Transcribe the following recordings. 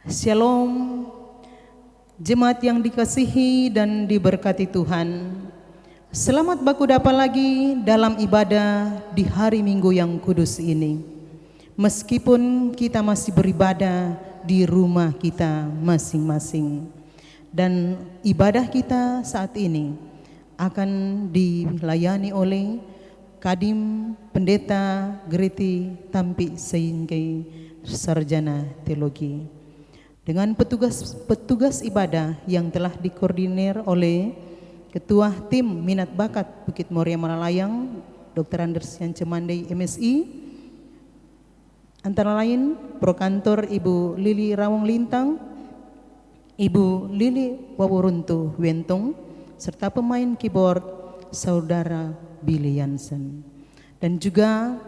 Shalom, jemaat yang dikasihi dan diberkati Tuhan. Selamat baku dapat lagi dalam ibadah di hari Minggu yang kudus ini. Meskipun kita masih beribadah di rumah kita masing-masing. Dan ibadah kita saat ini akan dilayani oleh Kadim Pendeta Greti Tampi Seingai Sarjana Teologi. Dengan petugas ibadah yang telah dikoordinir oleh Ketua Tim Minat Bakat Bukit Moria Malalayang, Dr. Anders Yance Mandai MSI, antara lain Prokantor Ibu Lili Rawong Lintang, Ibu Lili Wawuruntu Wentong, serta pemain keyboard Saudara Billy Jansen, dan juga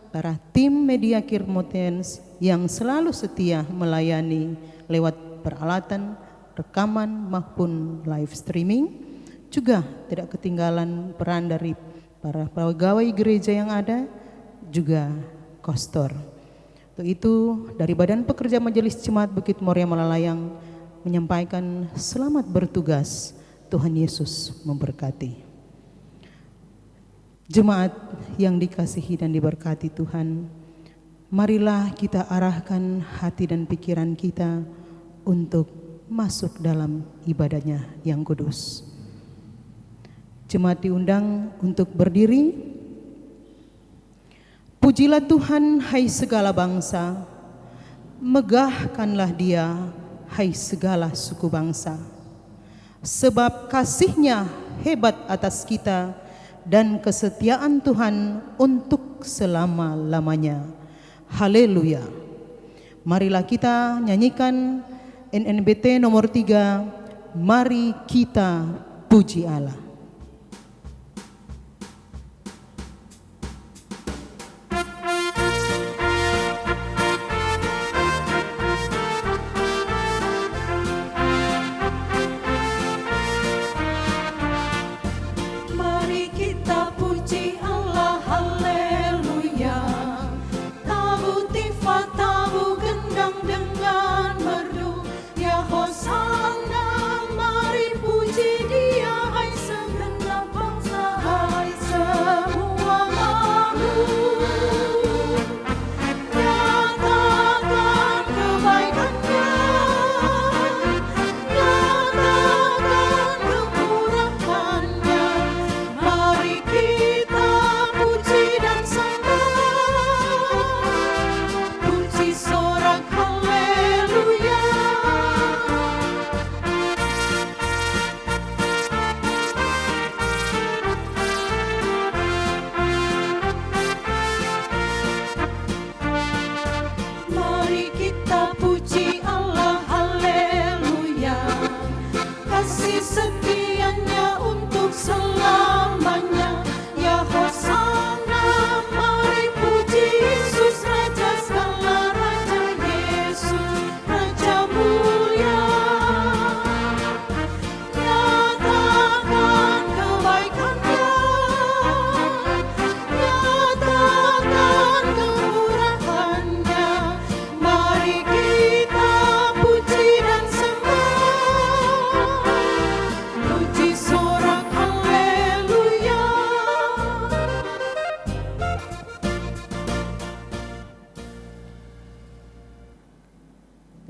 para tim media Kirmotens yang selalu setia melayani lewat peralatan rekaman maupun live streaming. Juga tidak ketinggalan peran dari para pegawai gereja yang ada, juga kostor. Untuk itu dari Badan Pekerja Majelis Jemaat Bukit Moria Malalayang menyampaikan selamat bertugas. Tuhan Yesus memberkati. Jemaat yang dikasihi dan diberkati Tuhan, marilah kita arahkan hati dan pikiran kita untuk masuk dalam ibadahnya yang kudus. Jemaat diundang untuk berdiri. Pujilah Tuhan, hai segala bangsa, megahkanlah Dia, hai segala suku bangsa. Sebab kasih-Nya hebat atas kita dan kesetiaan Tuhan untuk selama-lamanya. Haleluya. Marilah kita nyanyikan NNBT nomor 3, mari kita puji Allah.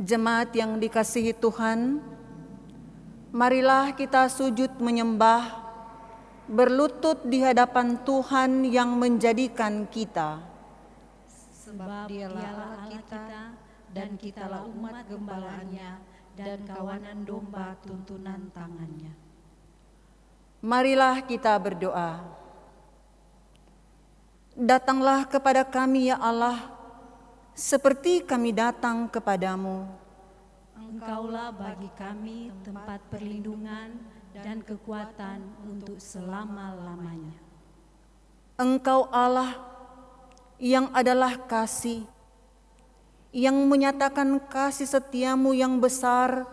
Jemaat yang dikasihi Tuhan, marilah kita sujud menyembah, berlutut di hadapan Tuhan yang menjadikan kita. Sebab Dialah Allah kita, dan kitalah umat gembalaannya, dan kawanan domba tuntunan tangannya. Marilah kita berdoa. Datanglah kepada kami ya Allah, seperti kami datang kepadamu. Engkaulah bagi kami tempat perlindungan dan kekuatan untuk selama-lamanya. Engkau Allah yang adalah kasih, yang menyatakan kasih setiamu yang besar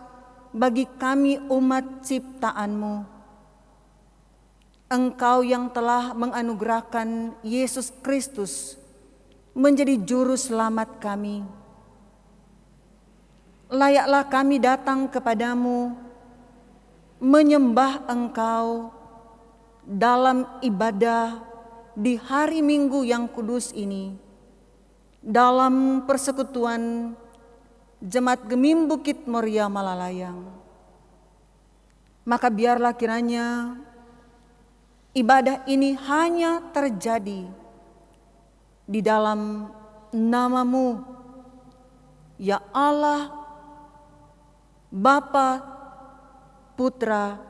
bagi kami umat ciptaanmu. Engkau yang telah menganugerahkan Yesus Kristus menjadi juru selamat kami. layaklah kami datang kepadamu, menyembah Engkau dalam ibadah di hari Minggu yang kudus ini, dalam persekutuan Jemaat Gemim Bukit Moria Malalayang. Maka biarlah kiranya ibadah ini hanya terjadi di dalam nama-Mu, ya Allah, Bapa, Putra,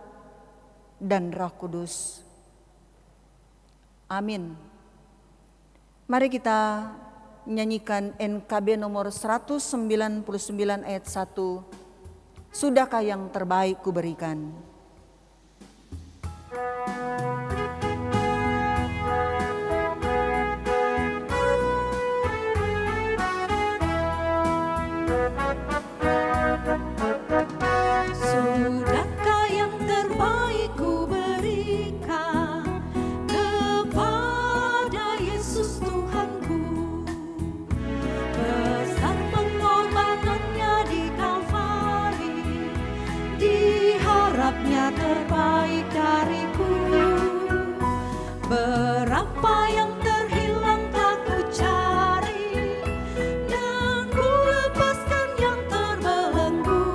dan Roh Kudus. Amin. Mari kita nyanyikan NKB nomor 199 ayat 1. Sudahkah yang terbaik kuberikan? Sudahkah yang terbaik kuberikan kepada Yesus Tuhanku, besar pengorbanannya di Kalvari, diharapnya terbaik dariku. Berapa yang terhilang tak ku cari, dan ku lepaskan yang terbelenggu.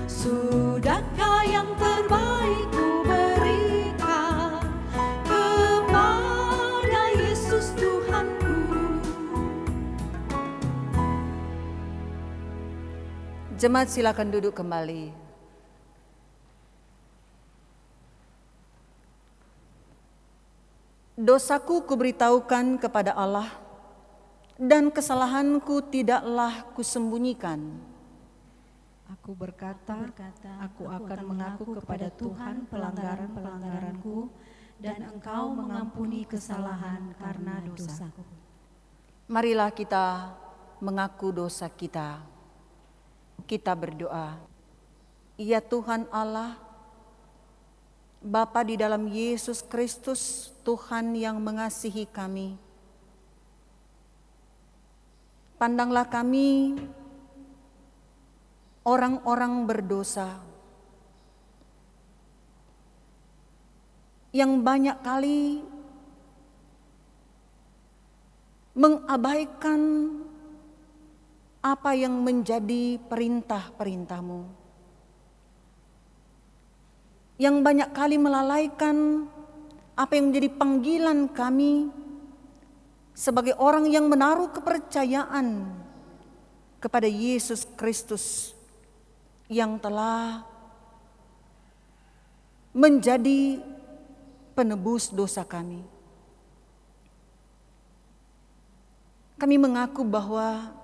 Sudahkah yang terbaik ku berikan kepada Yesus Tuhanku. Jemaat silakan duduk kembali. Dosaku kuberitahukan kepada Allah, dan kesalahanku tidaklah kusembunyikan. Aku berkata, aku akan mengaku kepada Tuhan pelanggaran-pelanggaranku, dan Engkau mengampuni kesalahan karena dosaku. Marilah kita mengaku dosa kita. Kita berdoa. Ya Tuhan Allah, Bapa di dalam Yesus Kristus, Tuhan yang mengasihi kami. Pandanglah kami, orang-orang berdosa, yang banyak kali mengabaikan apa yang menjadi perintah-perintah-Mu, yang banyak kali melalaikan apa yang menjadi panggilan kami sebagai orang yang menaruh kepercayaan kepada Yesus Kristus yang telah menjadi penebus dosa kami. Kami mengaku bahwa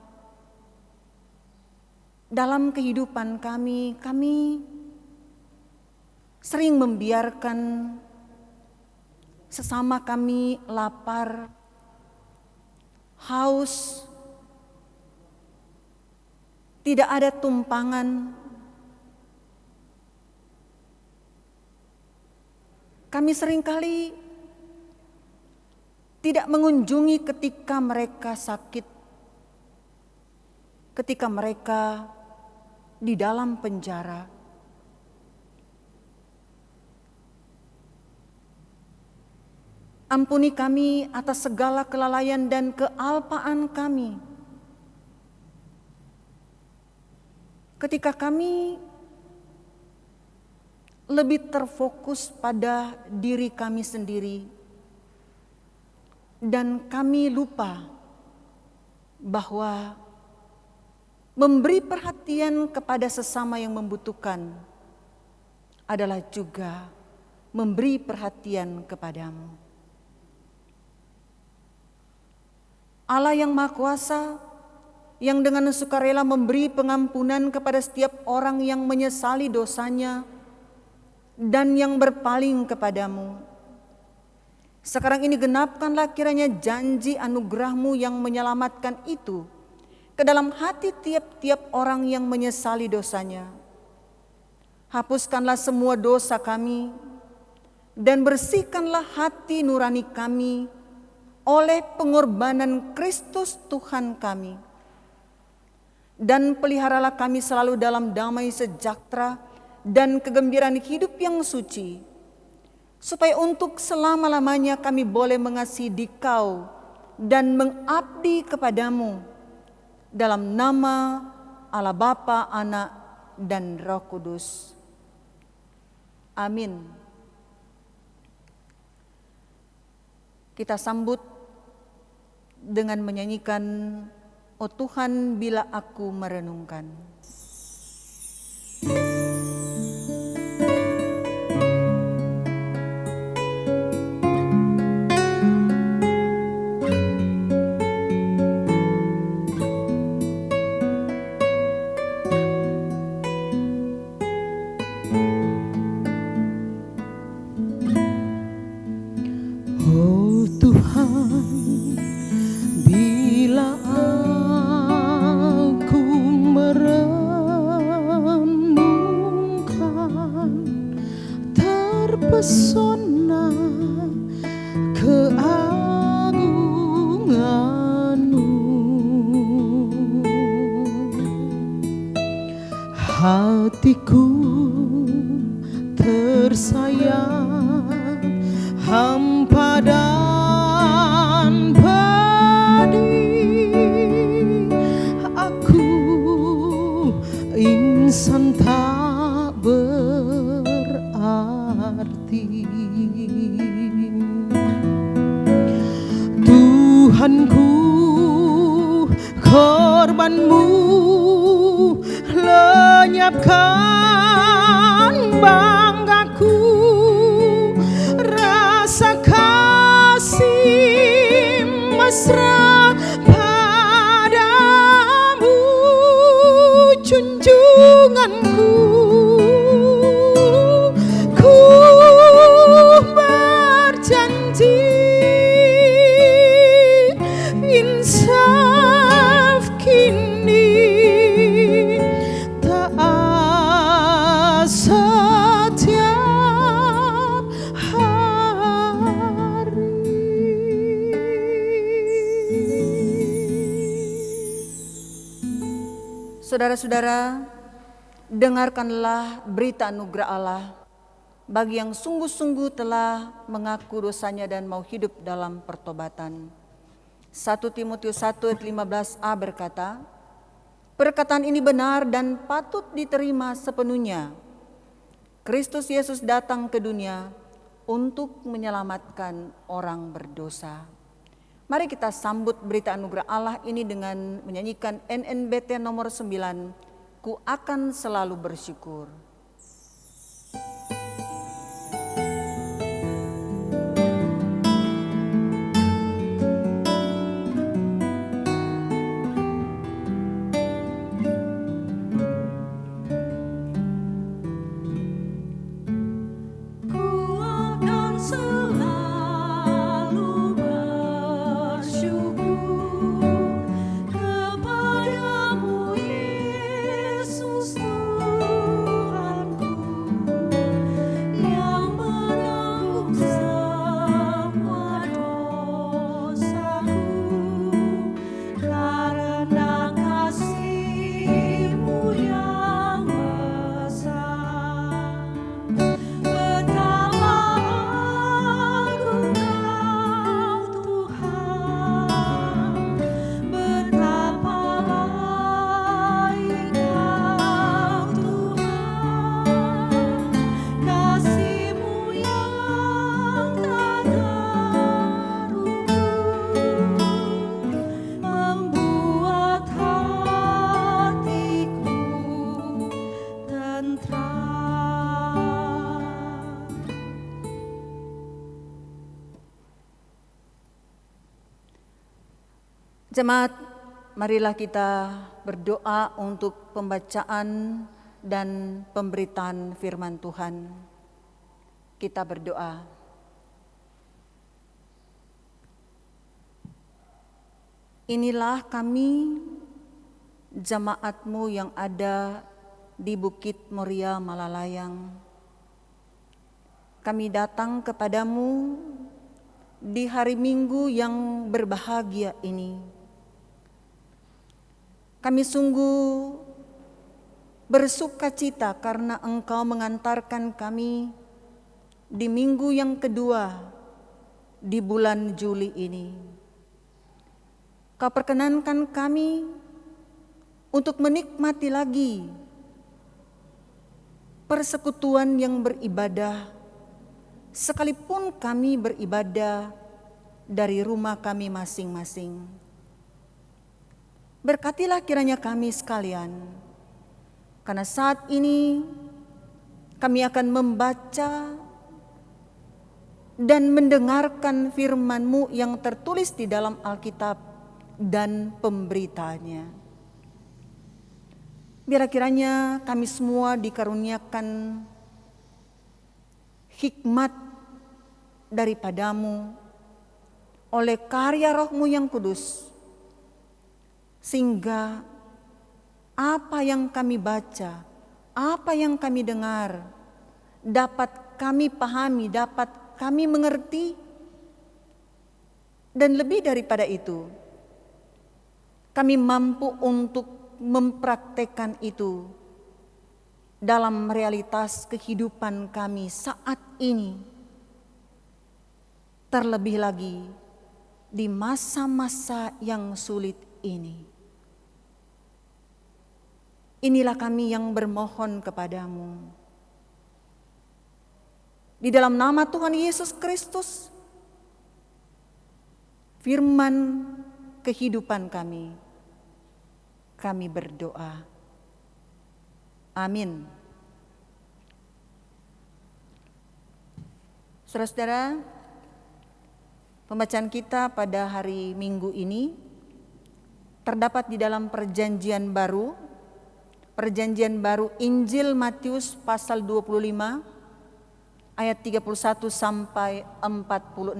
dalam kehidupan kami sering membiarkan sesama kami lapar, haus, tidak ada tumpangan. Kami seringkali tidak mengunjungi ketika mereka sakit, ketika mereka di dalam penjara. Ampuni kami atas segala kelalaian dan kealpaan kami. Ketika kami lebih terfokus pada diri kami sendiri, dan kami lupa bahwa memberi perhatian kepada sesama yang membutuhkan adalah juga memberi perhatian kepadamu. Allah yang Maha Kuasa, yang dengan sukarela memberi pengampunan kepada setiap orang yang menyesali dosanya dan yang berpaling kepadamu. Sekarang ini genapkanlah kiranya janji anugerah-Mu yang menyelamatkan itu ke dalam hati tiap-tiap orang yang menyesali dosanya. Hapuskanlah semua dosa kami dan bersihkanlah hati nurani kami oleh pengorbanan Kristus Tuhan kami. dan peliharalah kami selalu dalam damai sejahtera dan kegembiraan hidup yang suci, supaya untuk selama-lamanya kami boleh mengasihi Dikau dan mengabdi kepadamu dalam nama Allah Bapa, Anak, dan Roh Kudus. Amin. Kita sambut dengan menyanyikan "O Tuhan, bila aku merenungkan". Oh Tuhan, bila aku merenungkan, terpesona keagungan-Mu, hatiku tersayang hampa dan pedih. Aku insan tak berarti. Tuhanku, korban-Mu lenyapkan banggaku, rasa kasih mesra padamu, junjunganku. Ku berjanji insaf kini taat setiap hari. Saudara-saudara, dengarkanlah berita anugerah Allah bagi yang sungguh-sungguh telah mengaku dosanya dan mau hidup dalam pertobatan. 1 Timotius 1 ayat 15a berkata, perkataan ini benar dan patut diterima sepenuhnya. Kristus Yesus datang ke dunia untuk menyelamatkan orang berdosa. Mari kita sambut berita anugerah Allah ini dengan menyanyikan NNBT nomor 9, Ku akan selalu bersyukur. Jemaat, marilah kita berdoa untuk pembacaan dan pemberitaan firman Tuhan. Kita berdoa. Inilah kami, jemaat-Mu yang ada di Bukit Moria Malalayang. Kami datang kepadamu di hari Minggu yang berbahagia ini. Kami sungguh bersuka cita karena Engkau mengantarkan kami di minggu yang kedua di bulan Juli ini. Kau perkenankan kami untuk menikmati lagi persekutuan yang beribadah, sekalipun kami beribadah dari rumah kami masing-masing. Berkatilah kiranya kami sekalian, karena saat ini kami akan membaca dan mendengarkan firman-Mu yang tertulis di dalam Alkitab dan pemberitaannya. Biar kiranya kami semua dikaruniakan hikmat daripada-Mu oleh karya Roh-Mu yang kudus, sehingga apa yang kami baca, apa yang kami dengar, dapat kami pahami, dapat kami mengerti, dan lebih daripada itu, kami mampu untuk mempraktekkan itu dalam realitas kehidupan kami saat ini. Terlebih lagi di masa-masa yang sulit ini. Inilah kami yang bermohon kepadamu. Di dalam nama Tuhan Yesus Kristus, firman kehidupan kami berdoa. Amin. Saudara-saudara, pembacaan kita pada hari Minggu ini terdapat di dalam Perjanjian Baru Injil Matius pasal 25 ayat 31 sampai 46.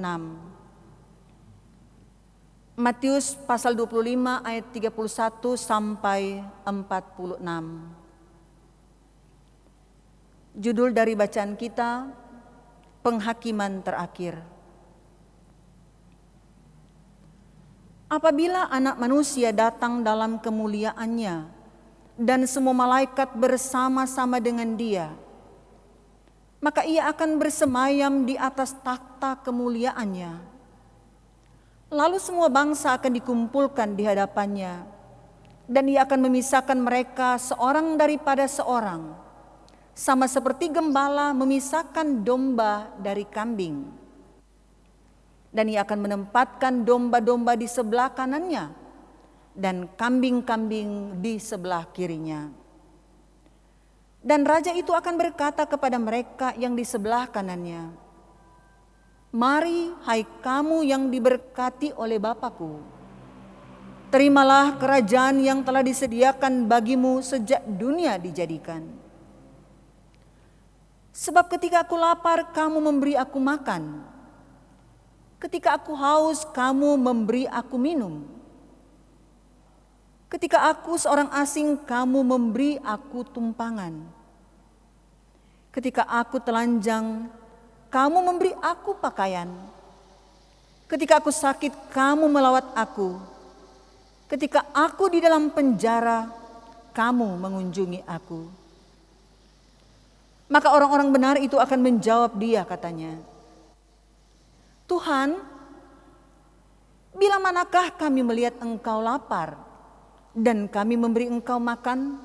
Matius pasal 25 ayat 31 sampai 46. Judul dari bacaan kita, Penghakiman Terakhir. Apabila Anak Manusia datang dalam kemuliaannya dan semua malaikat bersama-sama dengan Dia, maka Ia akan bersemayam di atas takhta kemuliaannya. Lalu semua bangsa akan dikumpulkan di hadapannya, dan Ia akan memisahkan mereka seorang daripada seorang, sama seperti gembala memisahkan domba dari kambing. Dan Ia akan menempatkan domba-domba di sebelah kanannya, dan kambing-kambing di sebelah kirinya. Dan raja itu akan berkata kepada mereka yang di sebelah kanannya, "Mari, hai kamu yang diberkati oleh Bapa-Ku, terimalah kerajaan yang telah disediakan bagimu sejak dunia dijadikan. Sebab ketika aku lapar, kamu memberi aku makan. Ketika aku haus, kamu memberi aku minum. Ketika aku seorang asing, kamu memberi aku tumpangan. Ketika aku telanjang, kamu memberi aku pakaian. Ketika aku sakit, kamu melawat aku. Ketika aku di dalam penjara, kamu mengunjungi aku." Maka orang-orang benar itu akan menjawab Dia, katanya, "Tuhan, bila manakah kami melihat Engkau lapar dan kami memberi Engkau makan,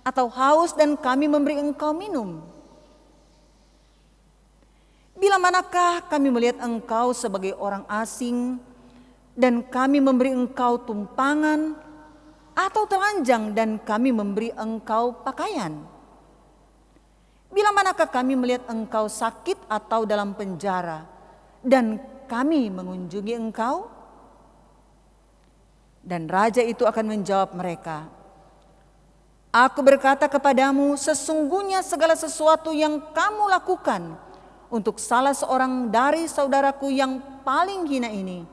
atau haus dan kami memberi Engkau minum? Bila manakah kami melihat Engkau sebagai orang asing dan kami memberi Engkau tumpangan, atau telanjang dan kami memberi Engkau pakaian? Bila manakah kami melihat Engkau sakit atau dalam penjara dan kami mengunjungi Engkau?" Dan raja itu akan menjawab mereka, "Aku berkata kepadamu, sesungguhnya segala sesuatu yang kamu lakukan untuk salah seorang dari saudaraku yang paling hina ini,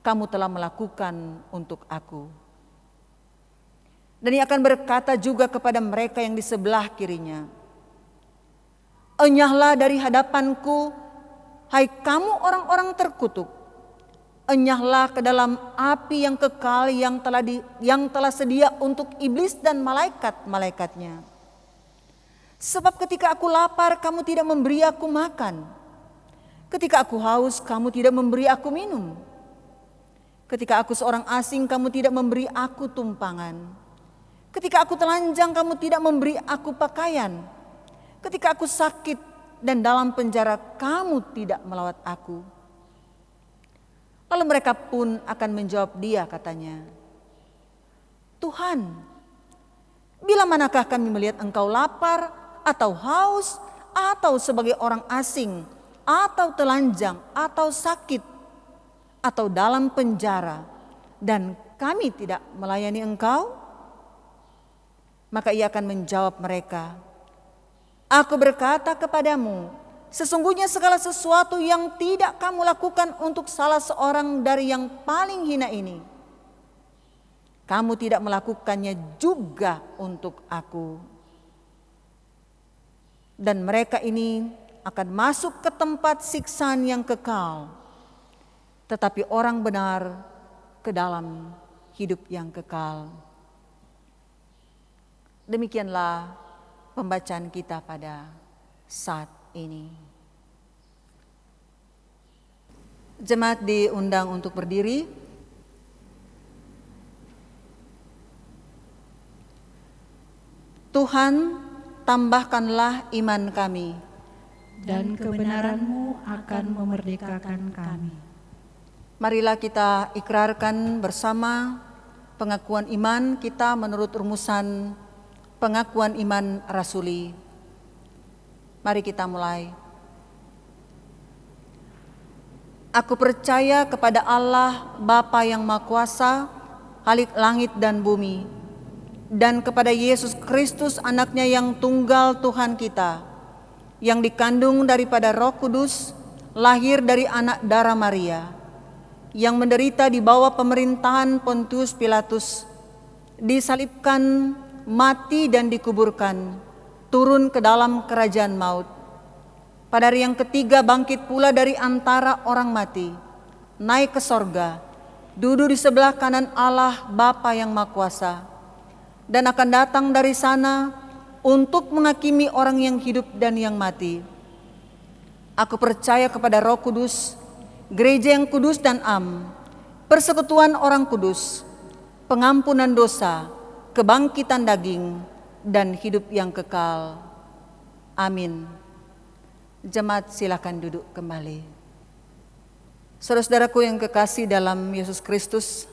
kamu telah melakukan untuk aku." Dan Ia akan berkata juga kepada mereka yang di sebelah kirinya, "Enyahlah dari hadapanku, hai kamu orang-orang terkutuk, Enyahlah ke dalam api yang kekal yang telah sedia untuk iblis dan malaikat-malaikatnya. Sebab ketika aku lapar, kamu tidak memberi aku makan. Ketika aku haus, kamu tidak memberi aku minum. Ketika aku seorang asing, kamu tidak memberi aku tumpangan. Ketika aku telanjang, kamu tidak memberi aku pakaian. Ketika aku sakit dan dalam penjara, kamu tidak melawat aku. Lalu mereka pun akan menjawab dia, katanya, Tuhan, bila manakah kami melihat engkau lapar atau haus atau sebagai orang asing atau telanjang atau sakit atau dalam penjara dan kami tidak melayani engkau? Maka ia akan menjawab mereka, aku berkata kepadamu, sesungguhnya segala sesuatu yang tidak kamu lakukan untuk salah seorang dari yang paling hina ini, kamu tidak melakukannya juga untuk aku. Dan mereka ini akan masuk ke tempat siksaan yang kekal, tetapi orang benar ke dalam hidup yang kekal. Demikianlah pembacaan kita pada saat ini. Jemaat diundang untuk berdiri. Tuhan, tambahkanlah iman kami, dan kebenaran-Mu akan memerdekakan kami. Marilah kita ikrarkan bersama pengakuan iman kita menurut rumusan pengakuan iman rasuli. Mari kita mulai. Aku percaya kepada Allah Bapa yang Maha Kuasa, Khalik langit dan bumi, dan kepada Yesus Kristus anaknya yang tunggal Tuhan kita, yang dikandung daripada Roh Kudus, lahir dari anak darah Maria, yang menderita di bawah pemerintahan Pontius Pilatus, disalibkan, mati dan dikuburkan, turun ke dalam kerajaan maut. Pada hari yang ketiga bangkit pula dari antara orang mati, naik ke sorga, duduk di sebelah kanan Allah Bapa yang Maha Kuasa, dan akan datang dari sana untuk menghakimi orang yang hidup dan yang mati. Aku percaya kepada Roh Kudus, gereja yang kudus dan am, persekutuan orang kudus, pengampunan dosa, kebangkitan daging, dan hidup yang kekal. Amin. Jemaat silakan duduk kembali. Saudara-saudaraku yang kekasih dalam Yesus Kristus,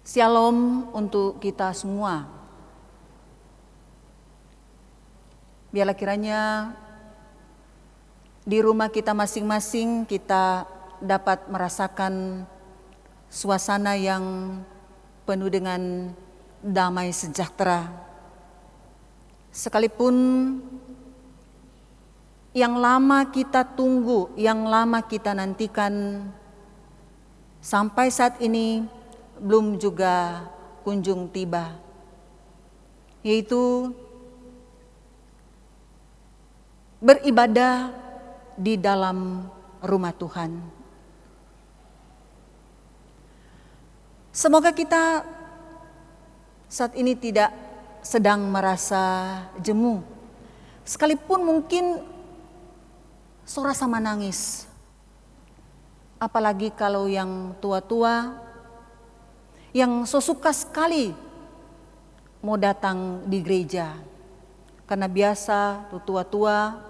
Shalom untuk kita semua. Biarlah kiranya di rumah kita masing-masing kita dapat merasakan suasana yang penuh dengan damai sejahtera. Sekalipun yang lama kita tunggu, yang lama kita nantikan, sampai saat ini belum juga kunjung tiba, yaitu beribadah di dalam rumah Tuhan. Semoga kita saat ini tidak sedang merasa jemu, sekalipun mungkin sorasa menangis, apalagi kalau yang tua-tua yang so suka sekali mau datang di gereja, karena biasa tua-tua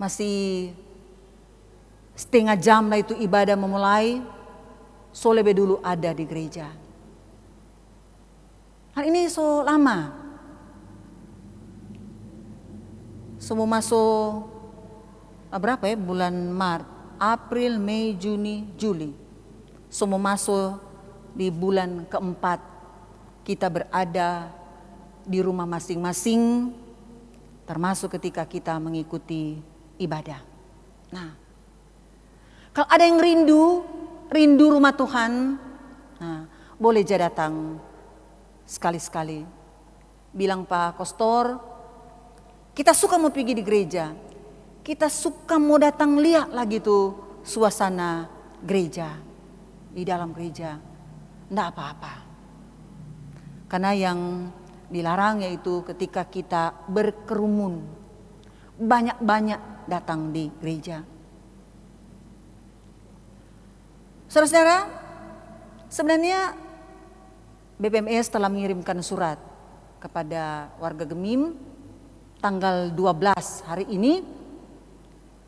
masih setengah jam lah itu ibadah memulai, so lebih dulu ada di gereja. Hari ini so lama, so mau masuk berapa ya, bulan Maret, April, Mei, Juni, Juli, so mau masuk di bulan keempat kita berada di rumah masing-masing, termasuk ketika kita mengikuti ibadah. Nah, kalau ada yang rindu rumah Tuhan, nah, boleh aja datang sekali-sekali. Bilang Pak Kostor, kita suka mau pergi di gereja, kita suka mau datang lihat lagi tuh suasana gereja, di dalam gereja, tidak apa-apa. Karena yang dilarang yaitu ketika kita berkerumun, banyak-banyak datang di gereja. Saudara-saudara, sebenarnya BPMS telah mengirimkan surat kepada warga Gemim tanggal 12 hari ini,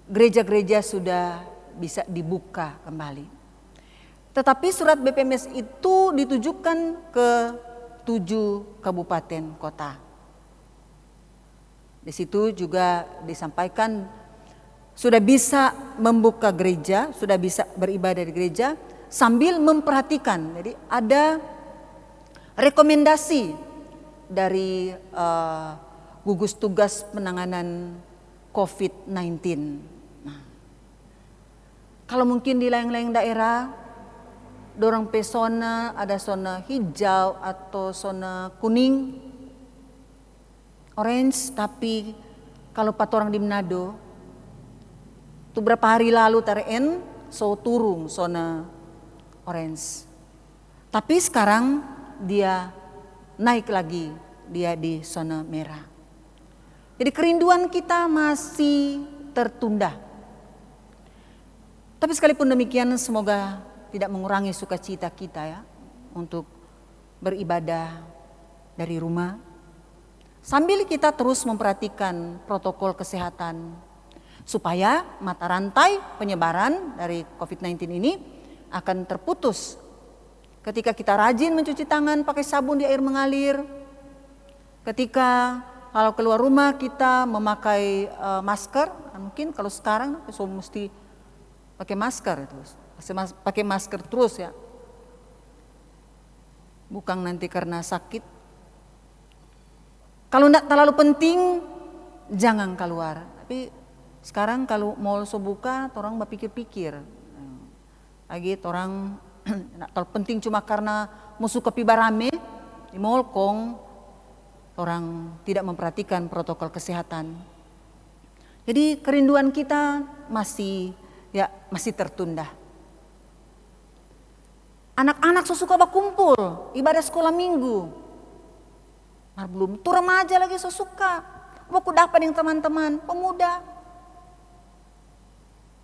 gereja-gereja sudah bisa dibuka kembali. Tetapi surat BPMS itu ditujukan ke 7 kabupaten kota. Di situ juga disampaikan sudah bisa membuka gereja, sudah bisa beribadah di gereja sambil memperhatikan. Jadi ada rekomendasi dari gugus tugas penanganan COVID-19. Nah, kalau mungkin di lain-lain daerah, dorang pe zona, ada zona hijau atau zona kuning, orange. Tapi kalau pat orang di Manado, itu berapa hari lalu taren so turun zona orange. Tapi sekarang dia naik lagi, dia di zona merah. Jadi kerinduan kita masih tertunda. Tapi sekalipun demikian, semoga tidak mengurangi sukacita kita ya untuk beribadah dari rumah. Sambil kita terus memperhatikan protokol kesehatan supaya mata rantai penyebaran dari COVID-19 ini akan terputus. Ketika kita rajin mencuci tangan pakai sabun di air mengalir, ketika kalau keluar rumah kita memakai masker, mungkin kalau sekarang so mesti pakai masker terus. Pakai masker terus ya, bukan nanti karena sakit. Kalau tidak terlalu penting jangan keluar. Tapi sekarang kalau mall so buka, orang berpikir-pikir lagi, orang tidak terlalu penting cuma karena musuh pi barame di mall kong, orang tidak memperhatikan protokol kesehatan. Jadi kerinduan kita masih tertunda. Anak-anak suka berkumpul, ibadah sekolah minggu. Nah, belum tuh remaja lagi suka. Mau dapat dengan teman-teman, pemuda.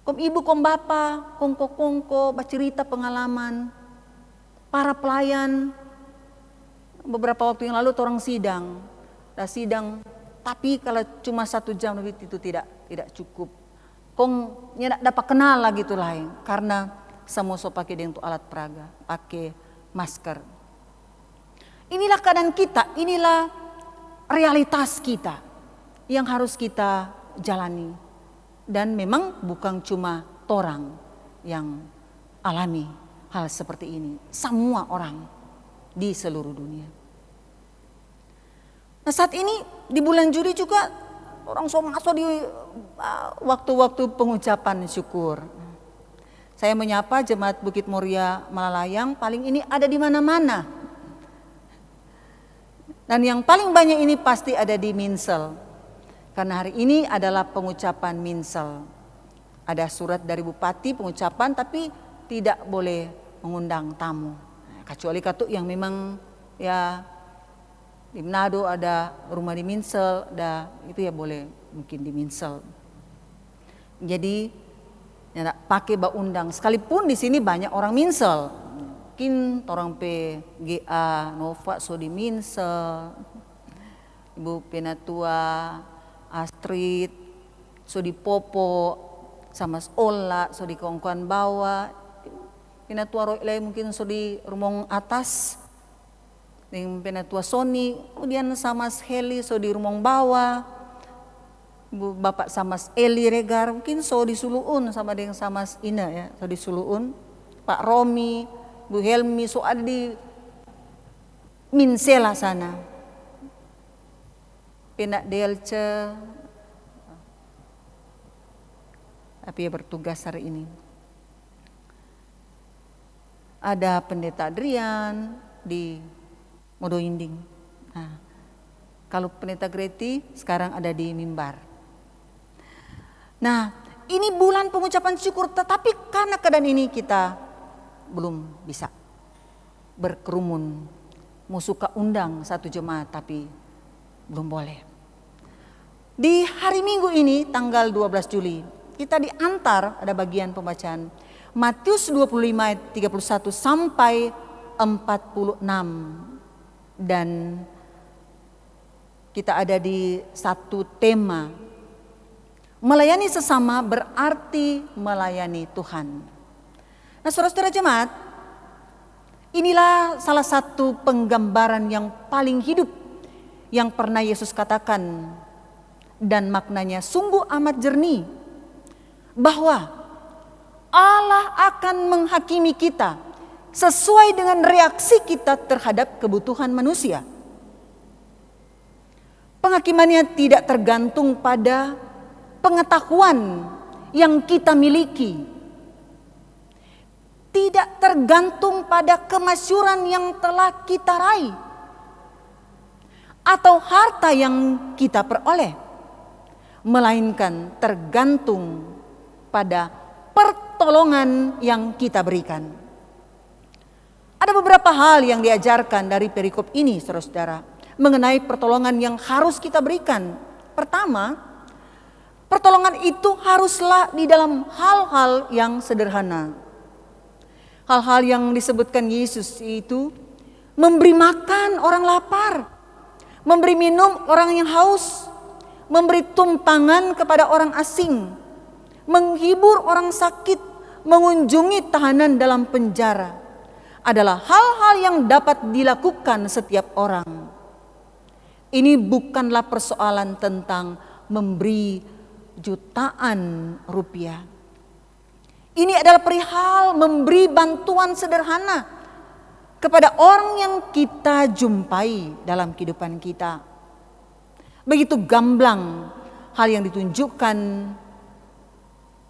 Kom ibu, kom bapa, kongko-kongko, bercerita pengalaman. Para pelayan, beberapa waktu yang lalu orang sidang. Sidang, tapi kalau cuma 1 jam lebih itu tidak cukup. Kong tidak dapat kenal lagi itu lain, karena semua so pakai dengan alat peraga, pakai masker. Inilah keadaan kita, inilah realitas kita yang harus kita jalani. Dan memang bukan cuma orang yang alami hal seperti ini, semua orang di seluruh dunia. Nah, saat ini di bulan Juli juga orang so masuk di waktu-waktu pengucapan syukur. Saya menyapa Jemaat Bukit Muria Malalayang, paling ini ada di mana-mana. Dan yang paling banyak ini pasti ada di Minsel. Karena hari ini adalah pengucapan Minsel. Ada surat dari Bupati pengucapan, tapi tidak boleh mengundang tamu. Kecuali katuk yang memang ya di Manado ada rumah di Minsel, itu ya boleh mungkin di Minsel. Jadi ya, pakai undang, sekalipun di sini banyak orang Minsel, mungkin orang PGA Nova so di Minsel, Ibu Penatua Astrid so di Popo, sama Ola so di Kongkuan bawah, Penatua Roy mungkin so di Rumong atas, dengan Penatua Sony, kemudian sama Heli so di Rumong bawah. Bu Bapak Samas Eli Regar mungkin so di Suluun sama dengan Samas Ina ya, so di Suluun. Pak Romi, Bu Helmi so ada di Minsela sana. Penak Delce, tapi ya bertugas hari ini. Ada Pendeta Adrian di Modoinding. Nah, kalau Pendeta Greti sekarang ada di Mimbar. Nah, Ini bulan pengucapan syukur, tetapi karena keadaan ini kita belum bisa berkerumun. Mau suka undang satu jemaat tapi belum boleh. Di hari Minggu ini tanggal 12 Juli kita diantar, ada bagian pembacaan Matius 25 ayat 31 sampai 46. Dan kita ada di satu tema, melayani sesama berarti melayani Tuhan. Nah, saudara-saudara jemaat, inilah salah satu penggambaran yang paling hidup yang pernah Yesus katakan, dan maknanya sungguh amat jernih, bahwa Allah akan menghakimi kita sesuai dengan reaksi kita terhadap kebutuhan manusia. Penghakimannya tidak tergantung pada pengetahuan yang kita miliki, tidak tergantung pada kemasyhuran yang telah kita raih atau harta yang kita peroleh, melainkan tergantung pada pertolongan yang kita berikan. Ada beberapa hal yang diajarkan dari perikop ini, saudara-saudara, mengenai pertolongan yang harus kita berikan. Pertama, pertolongan itu haruslah di dalam hal-hal yang sederhana. Hal-hal yang disebutkan Yesus itu memberi makan orang lapar, memberi minum orang yang haus, memberi tumpangan kepada orang asing, menghibur orang sakit, mengunjungi tahanan dalam penjara, adalah hal-hal yang dapat dilakukan setiap orang. Ini bukanlah persoalan tentang memberi jutaan rupiah. Ini adalah perihal memberi bantuan sederhana kepada orang yang kita jumpai dalam kehidupan kita. Begitu gamblang hal yang ditunjukkan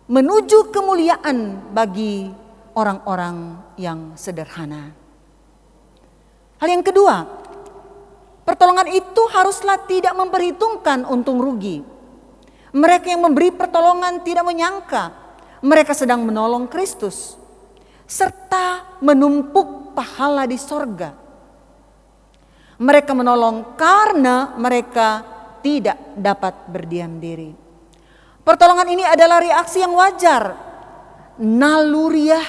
menuju kemuliaan bagi orang-orang yang sederhana. Hal yang kedua, pertolongan itu haruslah tidak memperhitungkan untung rugi. Mereka yang memberi pertolongan tidak menyangka mereka sedang menolong Kristus, serta menumpuk pahala di sorga. Mereka menolong karena mereka tidak dapat berdiam diri. Pertolongan ini adalah reaksi yang wajar, naluriah,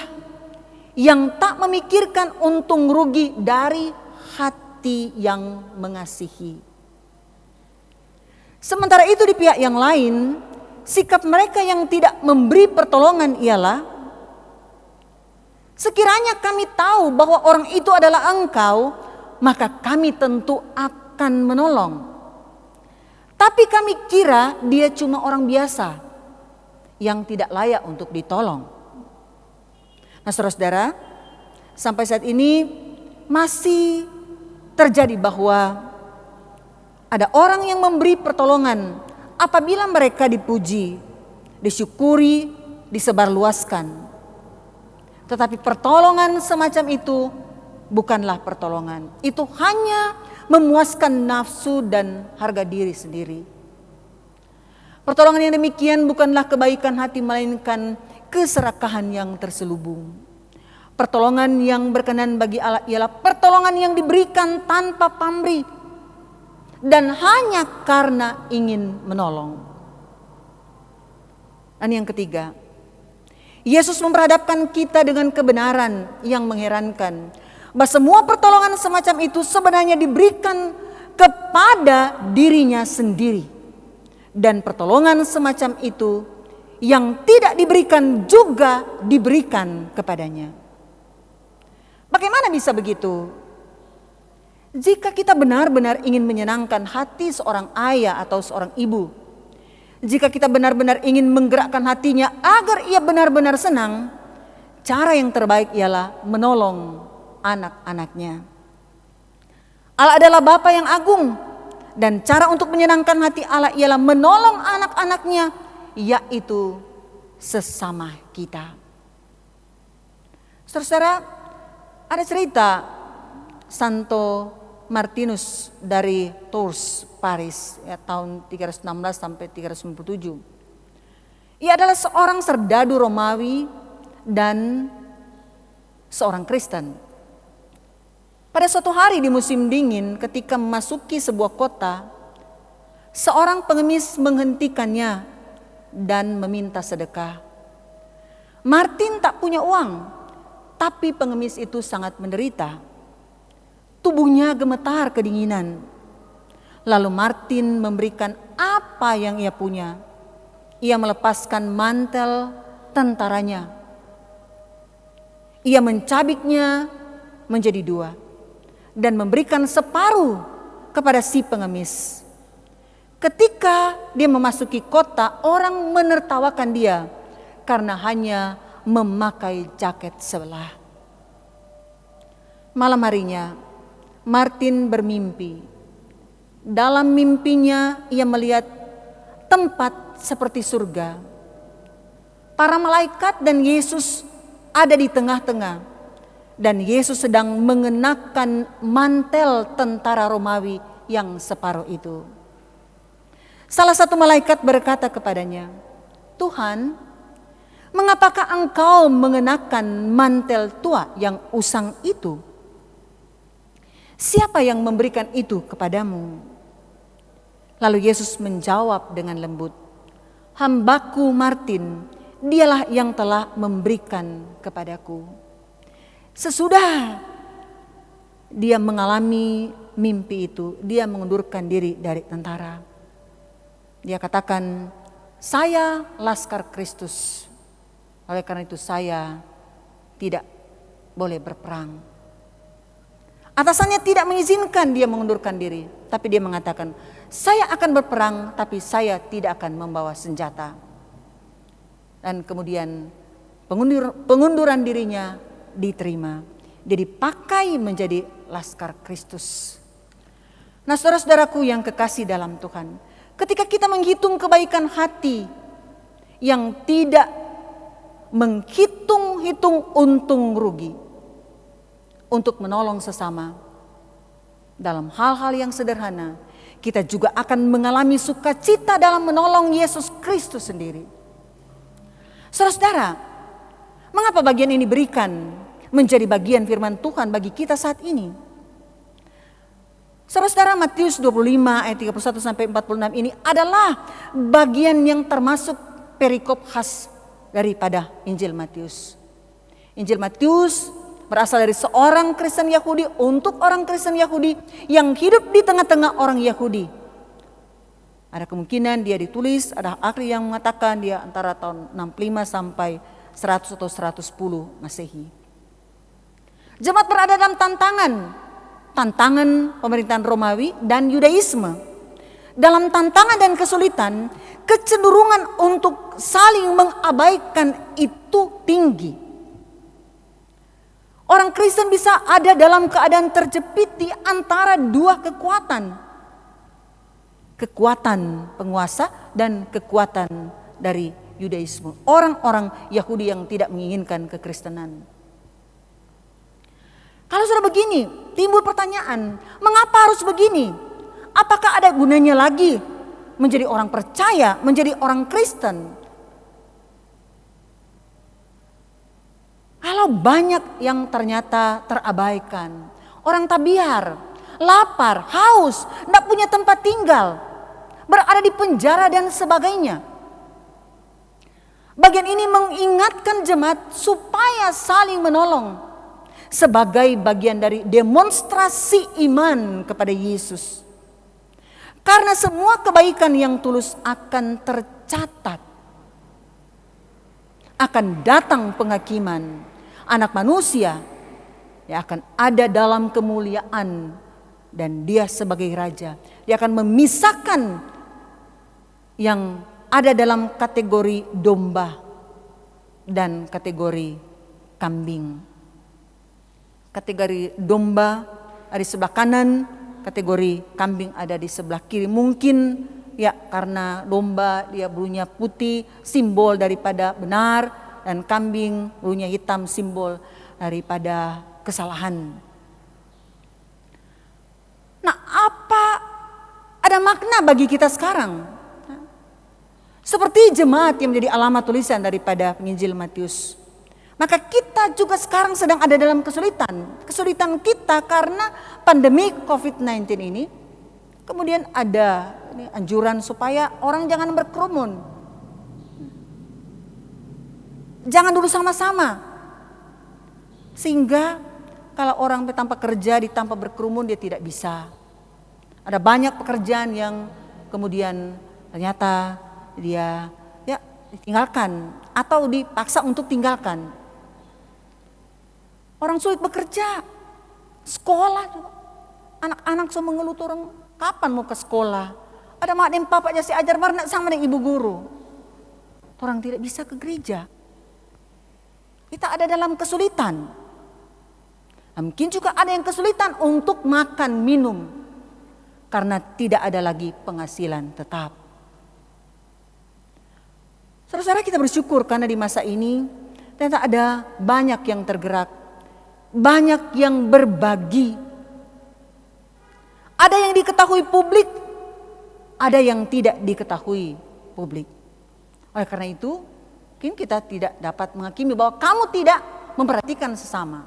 yang tak memikirkan untung rugi dari hati yang mengasihi. Sementara itu di pihak yang lain, sikap mereka yang tidak memberi pertolongan ialah, sekiranya kami tahu bahwa orang itu adalah Engkau, maka kami tentu akan menolong. Tapi kami kira dia cuma orang biasa yang tidak layak untuk ditolong. Nah, saudara-saudara, sampai saat ini masih terjadi bahwa ada orang yang memberi pertolongan apabila mereka dipuji, disyukuri, disebarluaskan. Tetapi pertolongan semacam itu bukanlah pertolongan. Itu hanya memuaskan nafsu dan harga diri sendiri. Pertolongan yang demikian bukanlah kebaikan hati, melainkan keserakahan yang terselubung. Pertolongan yang berkenan bagi Allah ialah pertolongan yang diberikan tanpa pamrih dan hanya karena ingin menolong. Dan yang ketiga, Yesus memperhadapkan kita dengan kebenaran yang mengherankan, bahwa semua pertolongan semacam itu sebenarnya diberikan kepada dirinya sendiri. Dan pertolongan semacam itu yang tidak diberikan juga diberikan kepadanya. Bagaimana bisa begitu? Jika kita benar-benar ingin menyenangkan hati seorang ayah atau seorang ibu, jika kita benar-benar ingin menggerakkan hatinya agar ia benar-benar senang, cara yang terbaik ialah menolong anak-anaknya. Allah adalah Bapa yang agung, dan cara untuk menyenangkan hati Allah ialah menolong anak-anaknya, yaitu sesama kita. Saudara, ada cerita Santo Martinus dari Tours, Paris, tahun 316 sampai 397. Ia adalah seorang serdadu Romawi dan seorang Kristen. Pada suatu hari di musim dingin, ketika memasuki sebuah kota, seorang pengemis menghentikannya dan meminta sedekah. Martin tak punya uang, tapi pengemis itu sangat menderita. Tubuhnya gemetar kedinginan. Lalu Martin memberikan apa yang ia punya. Ia melepaskan mantel tentaranya. Ia mencabiknya menjadi dua dan memberikan separuh kepada si pengemis. Ketika dia memasuki kota, orang menertawakan dia karena hanya memakai jaket sebelah. Malam harinya, Martin bermimpi. Dalam mimpinya ia melihat tempat seperti surga. Para malaikat dan Yesus ada di tengah-tengah. Dan Yesus sedang mengenakan mantel tentara Romawi yang separuh itu. Salah satu malaikat berkata kepadanya, "Tuhan, mengapakah engkau mengenakan mantel tua yang usang itu? Siapa yang memberikan itu kepadamu?" Lalu Yesus menjawab dengan lembut, "Hambaku Martin, dialah yang telah memberikan kepadaku." Sesudah dia mengalami mimpi itu, dia mengundurkan diri dari tentara. Dia katakan, "Saya Laskar Kristus. Oleh karena itu saya tidak boleh berperang." Atasannya tidak mengizinkan dia mengundurkan diri, tapi dia mengatakan, "Saya akan berperang, tapi saya tidak akan membawa senjata." Dan kemudian pengunduran dirinya diterima. Dia dipakai menjadi Laskar Kristus. Nah, saudara-saudaraku yang kekasih dalam Tuhan, ketika kita menghitung kebaikan hati yang tidak menghitung-hitung untung rugi untuk menolong sesama dalam hal-hal yang sederhana, kita juga akan mengalami sukacita dalam menolong Yesus Kristus sendiri. Saudara-saudara, mengapa bagian ini diberikan menjadi bagian firman Tuhan bagi kita saat ini? Saudara-saudara, Matius 25 ayat 31 sampai 46 ini adalah bagian yang termasuk perikop khas daripada Injil Matius. Injil Matius berasal dari seorang Kristen Yahudi untuk orang Kristen Yahudi yang hidup di tengah-tengah orang Yahudi. Ada kemungkinan dia ditulis, ada ahli yang mengatakan dia antara tahun 65 sampai 100 atau 110 Masehi. Jemaat berada dalam tantangan pemerintahan Romawi dan Yudaisme. Dalam tantangan dan kesulitan, kecenderungan untuk saling mengabaikan itu tinggi. Orang Kristen bisa ada dalam keadaan terjepit di antara dua kekuatan. Kekuatan penguasa dan kekuatan dari Yudaisme. Orang-orang Yahudi yang tidak menginginkan kekristenan. Kalau sudah begini, timbul pertanyaan, mengapa harus begini? Apakah ada gunanya lagi menjadi orang percaya, menjadi orang Kristen? Kalau banyak yang ternyata terabaikan, orang tabiar, lapar, haus, tidak punya tempat tinggal, berada di penjara dan sebagainya. Bagian ini mengingatkan jemaat supaya saling menolong sebagai bagian dari demonstrasi iman kepada Yesus. Karena semua kebaikan yang tulus akan tercatat. Akan datang penghakiman. Anak manusia yang akan ada dalam kemuliaan dan dia sebagai raja. Dia akan memisahkan yang ada dalam kategori domba dan kategori kambing. Kategori domba ada di sebelah kanan, kategori kambing ada di sebelah kiri. Mungkin ya karena domba dia bulunya putih, simbol daripada benar, dan kambing bulunya hitam, simbol daripada kesalahan. Nah, apa ada makna bagi kita sekarang? Seperti jemaat yang menjadi alamat tulisan daripada penginjil Matius. Maka kita juga sekarang sedang ada dalam kesulitan. Kesulitan kita karena pandemi COVID-19 ini. Kemudian ada anjuran supaya orang jangan berkerumun. Jangan dulu sama-sama. Sehingga kalau orang tanpa kerja, tanpa berkerumun, dia tidak bisa. Ada banyak pekerjaan yang kemudian ternyata dia ditinggalkan atau dipaksa untuk tinggalkan. Orang sulit bekerja, sekolah juga. Anak-anak semua mengeluh orang, kapan mau ke sekolah? Ada mak dan papa jasi ajar marna sama dengan ibu guru. Orang tidak bisa ke gereja. Kita ada dalam kesulitan. Mungkin juga ada yang kesulitan untuk makan minum karena tidak ada lagi penghasilan tetap. Saudara-saudara, kita bersyukur karena di masa ini ternyata ada banyak yang tergerak, banyak yang berbagi. Ada yang diketahui publik, ada yang tidak diketahui publik. Oleh karena itu, mungkin kita tidak dapat menghakimi bahwa kamu tidak memperhatikan sesama.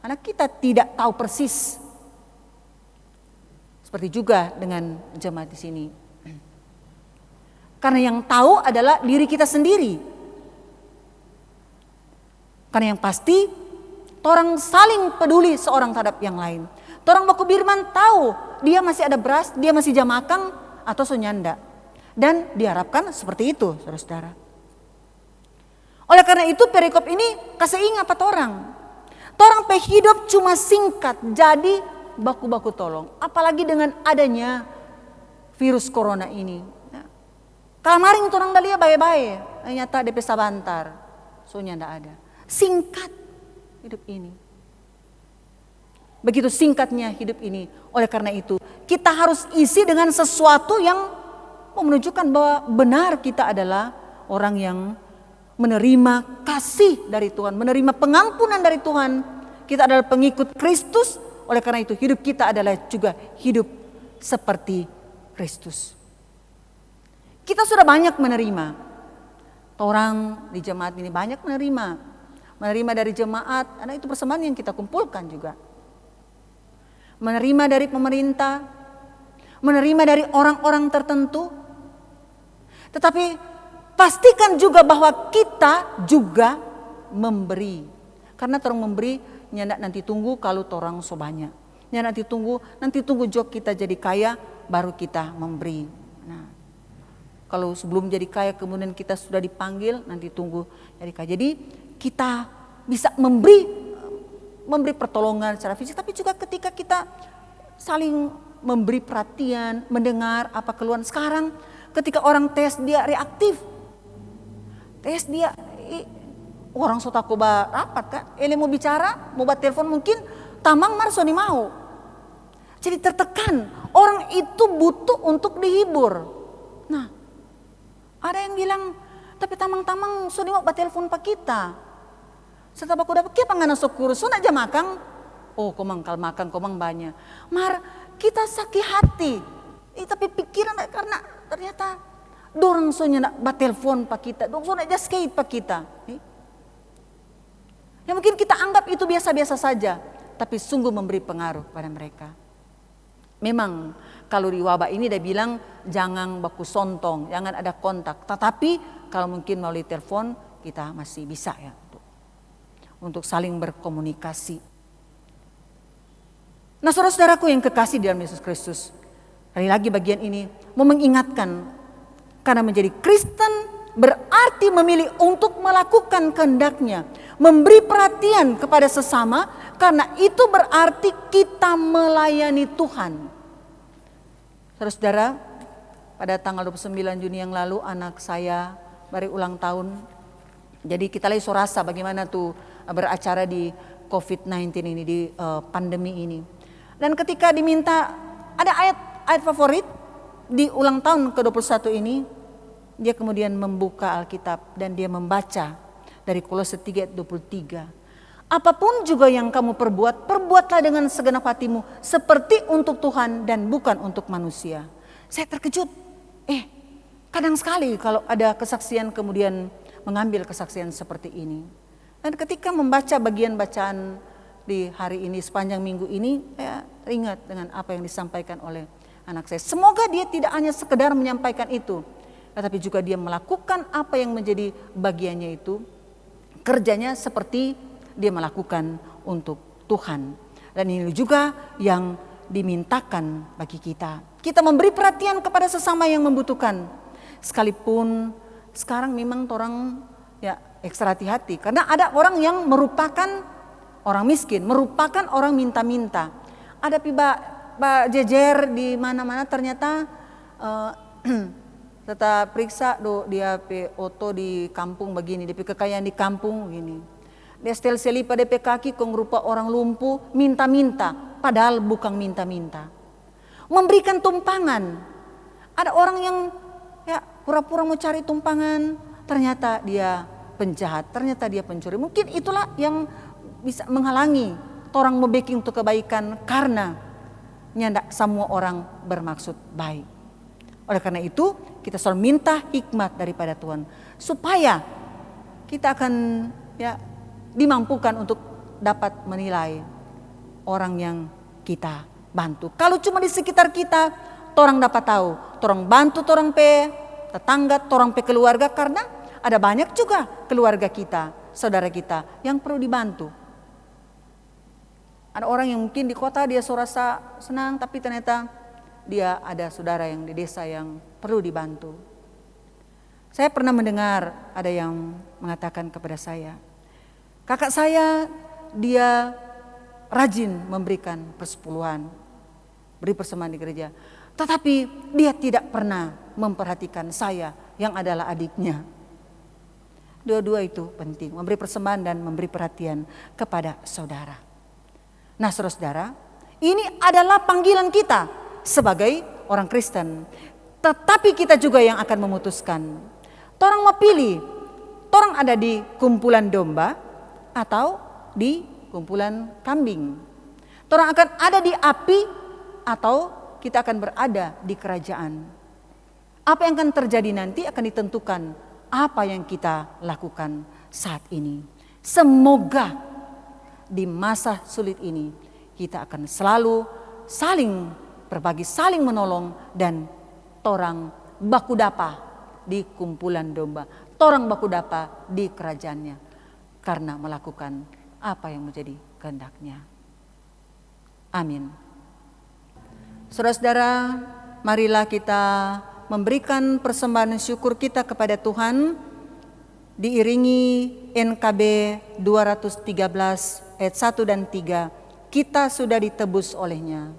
Karena kita tidak tahu persis. Seperti juga dengan jemaat di sini. Karena yang tahu adalah diri kita sendiri. Karena yang pasti, orang saling peduli seorang terhadap yang lain. Orang baku birman tahu dia masih ada beras, dia masih jamakang atau sunyanda. Dan diharapkan seperti itu, saudara-saudara. Oleh karena itu perikop ini kasih ingat pada orang. Orang hidup cuma singkat, jadi baku-baku tolong. Apalagi dengan adanya virus corona ini. Kalau maring orang dalia baik-baik, ternyata DP sabantar, soalnya ndak ada. Singkat hidup ini. Begitu singkatnya hidup ini. Oleh karena itu, kita harus isi dengan sesuatu yang menunjukkan bahwa benar kita adalah orang yang menerima kasih dari Tuhan, menerima pengampunan dari Tuhan. Kita adalah pengikut Kristus. Oleh karena itu, hidup kita adalah juga hidup seperti Kristus. Kita sudah banyak menerima. Orang di jemaat ini banyak menerima dari jemaat, karena itu persembahan yang kita kumpulkan juga. Menerima dari pemerintah, menerima dari orang-orang tertentu. Tetapi pastikan juga bahwa kita juga memberi. Karena orang memberi, nyandak nanti tunggu kalau orang so banyak. Nanti tunggu jok kita jadi kaya, baru kita memberi. Nah, kalau sebelum jadi kaya kemudian kita sudah dipanggil, nanti tunggu jadi kaya. Jadi kita bisa memberi pertolongan secara fisik, tapi juga ketika kita saling memberi perhatian, mendengar apa keluhan. Sekarang ketika orang tes dia reaktif, tes dia orang sotakoba rapat kan, ele mau bicara, mau buat telepon mungkin tamang marsoni mau. Jadi tertekan, orang itu butuh untuk dihibur. Nah, ada yang bilang, tapi tamang-tamang soni mau buat telepon pak kita. Setelah aku dapat, kia panggana syukur, sunat aja makan. Oh, komang kal makan, komang banyak. Mar, kita sakit hati. Tapi pikiran karena ternyata dorang sonya nak buat telepon pak kita, dorang sonya aja skate pak kita. Ya mungkin kita anggap itu biasa-biasa saja, tapi sungguh memberi pengaruh pada mereka. Memang kalau di wabah ini dia bilang jangan baku sontong, jangan ada kontak. Tetapi kalau mungkin melalui telepon kita masih bisa ya untuk saling berkomunikasi. Nah, saudara-saudaraku yang kekasih di dalam Yesus Kristus, kali lagi bagian ini mau mengingatkan, karena menjadi Kristen berarti memilih untuk melakukan kehendaknya, memberi perhatian kepada sesama, karena itu berarti kita melayani Tuhan. Saudara-saudara, pada tanggal 29 Juni yang lalu anak saya baru ulang tahun. Jadi kita lagi sorasa bagaimana tuh beracara di COVID-19 ini, di pandemi ini. Dan ketika diminta ada ayat favorit di ulang tahun ke-21 ini, dia kemudian membuka Alkitab dan dia membaca dari Kolose 3 ayat 23. Apapun juga yang kamu perbuat, perbuatlah dengan segenap hatimu seperti untuk Tuhan dan bukan untuk manusia. Saya terkejut. Kadang sekali kalau ada kesaksian kemudian mengambil kesaksian seperti ini. Dan ketika membaca bagian bacaan di hari ini, sepanjang minggu ini, saya ingat dengan apa yang disampaikan oleh anak saya. Semoga dia tidak hanya sekedar menyampaikan itu, tetapi juga dia melakukan apa yang menjadi bagiannya itu, kerjanya seperti dia melakukan untuk Tuhan. Dan ini juga yang dimintakan bagi kita. Kita memberi perhatian kepada sesama yang membutuhkan. Sekalipun sekarang memang orang ya ekstra hati-hati. Karena ada orang yang merupakan orang miskin, merupakan orang minta-minta. Ada Pak jejer di mana-mana ternyata tetap periksa dia oto di kampung begini, DP kekayaan di kampung begini. Dia setel selipa DP kaki kong rupa orang lumpuh, minta-minta, padahal bukan minta-minta. Memberikan tumpangan. Ada orang yang ya pura-pura mau cari tumpangan, ternyata dia penjahat, ternyata dia pencuri. Mungkin itulah yang bisa menghalangi orang mau baking untuk kebaikan, karena nyandak semua orang bermaksud baik. Oleh karena itu kita selalu minta hikmat daripada Tuhan supaya kita akan ya dimampukan untuk dapat menilai orang yang kita bantu. Kalau cuma di sekitar kita, orang dapat tahu, orang bantu orang tetangga, orang keluarga, karena ada banyak juga keluarga kita, saudara kita yang perlu dibantu. Ada orang yang mungkin di kota dia merasa senang, tapi ternyata dia ada saudara yang di desa yang perlu dibantu. Saya pernah mendengar ada yang mengatakan kepada saya, kakak saya dia rajin memberikan persepuluhan, beri persembahan di gereja, tetapi dia tidak pernah memperhatikan saya yang adalah adiknya. Dua-dua itu penting, memberi persembahan dan memberi perhatian kepada saudara. Nah saudara-saudara, ini adalah panggilan kita sebagai orang Kristen. Tetapi kita juga yang akan memutuskan. Torang mau pilih, torang ada di kumpulan domba atau di kumpulan kambing. Torang akan ada di api atau kita akan berada di kerajaan. Apa yang akan terjadi nanti akan ditentukan apa yang kita lakukan saat ini. Semoga di masa sulit ini kita akan selalu saling berbagi, saling menolong, dan torang baku dapa di kumpulan domba, torang baku dapa di kerajaannya, karena melakukan apa yang menjadi kehendaknya. Amin. Saudara-saudara, marilah kita memberikan persembahan syukur kita kepada Tuhan diiringi NKB 213 ayat 1 dan 3. Kita sudah ditebus olehnya.